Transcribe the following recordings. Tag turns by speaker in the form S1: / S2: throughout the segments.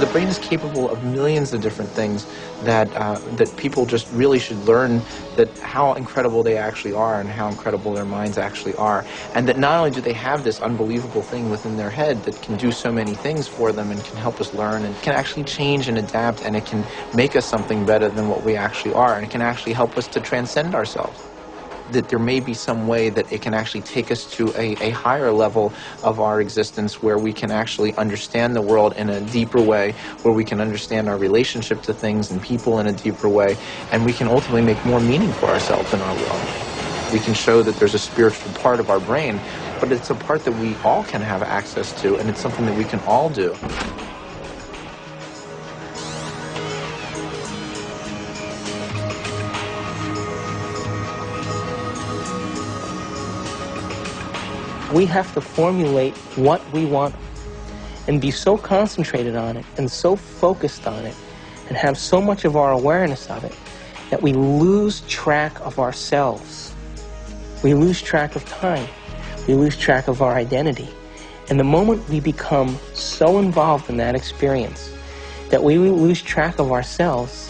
S1: The brain is capable of millions of different things that people just really should learn that how incredible they actually are and how incredible their minds actually are. And that not only do they have this unbelievable thing within their head that can do so many things for them and can help us learn and can actually change and adapt, and it can make us something better than what we actually are, and it can actually help us to transcend ourselves. That there may be some way that it can actually take us to a higher level of our existence where we can actually understand the world in a deeper way, where we can understand our relationship to things and people in a deeper way, and we can ultimately make more meaning for ourselves in our world. We can show that there's a spiritual part of our brain, but it's a part that we all can have access to, and it's something that we can all do.
S2: We have to formulate what we want and be so concentrated on it and so focused on it and have so much of our awareness of it that we lose track of ourselves. We lose track of time. We lose track of our identity. And the moment we become so involved in that experience that we lose track of ourselves,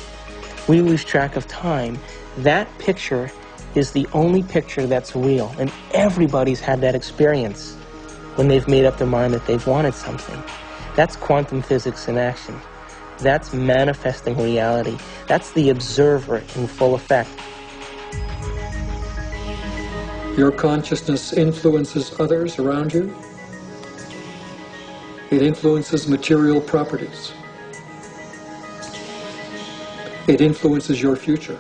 S2: we lose track of time, that picture is the only picture that's real. And everybody's had that experience when they've made up their mind that they've wanted something. That's quantum physics in action. That's manifesting reality. That's the observer in full effect.
S3: Your consciousness influences others around you. It influences material properties. It influences your future.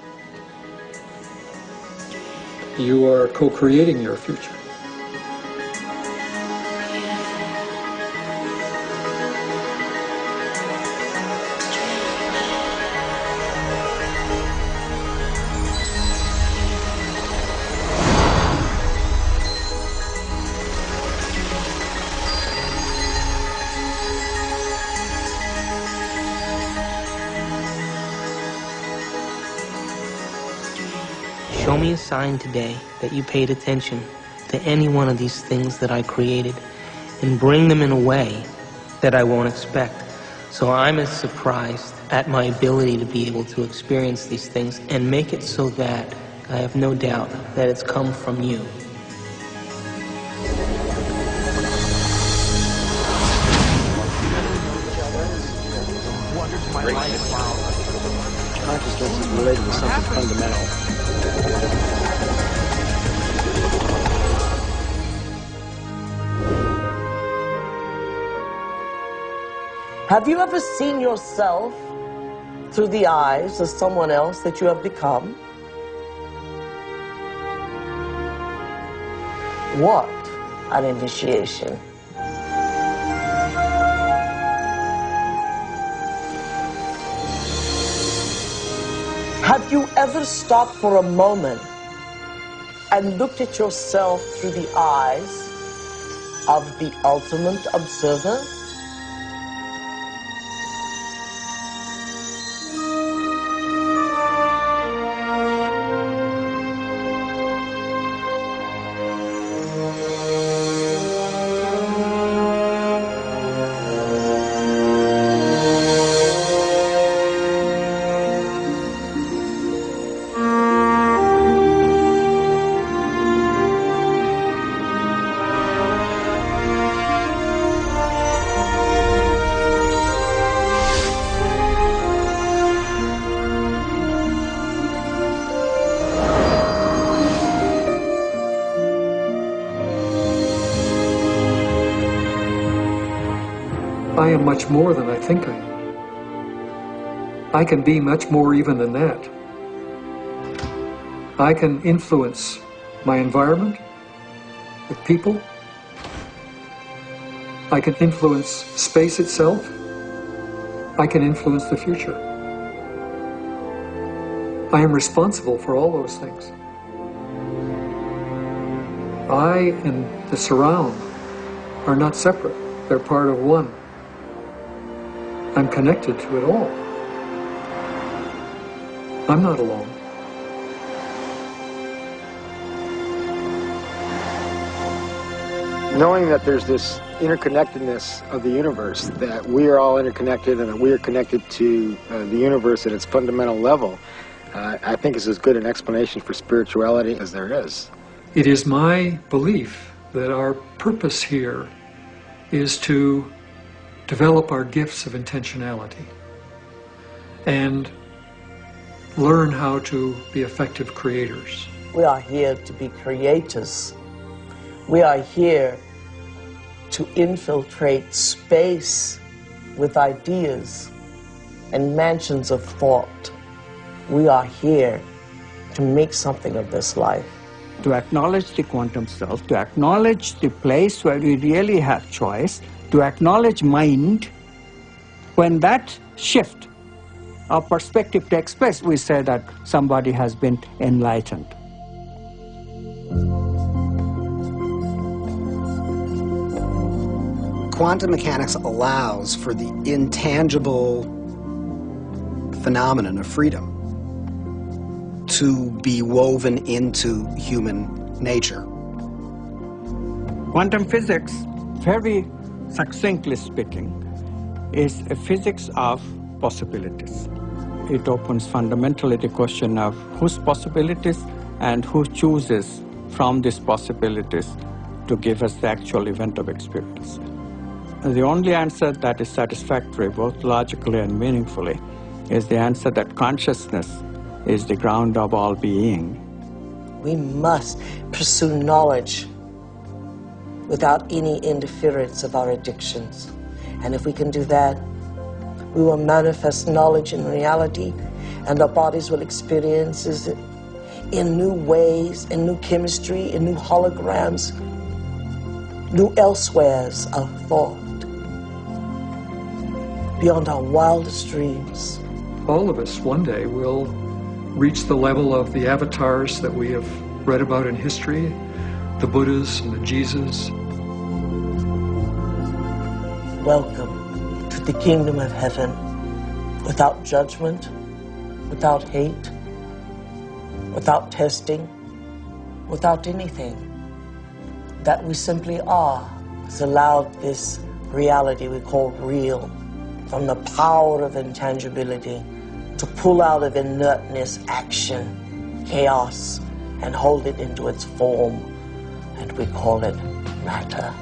S3: You are co-creating your future.
S2: Show me a sign today that you paid attention to any one of these things that I created and bring them in a way that I won't expect. So I'm as surprised at my ability to be able to experience these things and make it so that I have no doubt that it's come from you.
S4: Consciousness is related to something fundamental.
S5: Have you ever seen yourself through the eyes of someone else that you have become? What an initiation. Have you ever stopped for a moment and looked at yourself through the eyes of the ultimate observer?
S3: I am much more than I think I am. I can be much more even than that. I can influence my environment with people. I can influence space itself. I can influence the future. I am responsible for all those things. I and the surround are not separate. They're part of one. I'm connected to it all. I'm not alone.
S4: Knowing that there's this interconnectedness of the universe, that we are all interconnected and that we are connected to the universe at its fundamental level, I think is as good an explanation for spirituality as there is.
S3: It is my belief that our purpose here is to develop our gifts of intentionality and learn how to be effective creators.
S5: We are here to be creators. We are here to infiltrate space with ideas and mansions of thought. We are here to make something of this life.
S6: To acknowledge the quantum self, to acknowledge the place where we really have choice, to acknowledge mind. When that shift of perspective takes place, we say that somebody has been enlightened.
S7: Quantum mechanics allows for the intangible phenomenon of freedom to be woven into human nature.
S6: Quantum physics, very succinctly speaking, is a physics of possibilities. It opens fundamentally the question of whose possibilities and who chooses from these possibilities to give us the actual event of experience. The only answer that is satisfactory, both logically and meaningfully, is the answer that consciousness is the ground of all being.
S5: We must pursue knowledge without any interference of our addictions. And if we can do that, we will manifest knowledge in reality, and our bodies will experience it in new ways, in new chemistry, in new holograms, new elsewheres of thought, beyond our wildest dreams.
S3: All of us one day will reach the level of the avatars that we have read about in history, the Buddhas and the Jesus.
S5: Welcome to the kingdom of heaven, without judgment, without hate, without testing, without anything. That we simply are has allowed this reality we call real, from the power of intangibility, to pull out of inertness action, chaos, and hold it into its form, and we call it matter.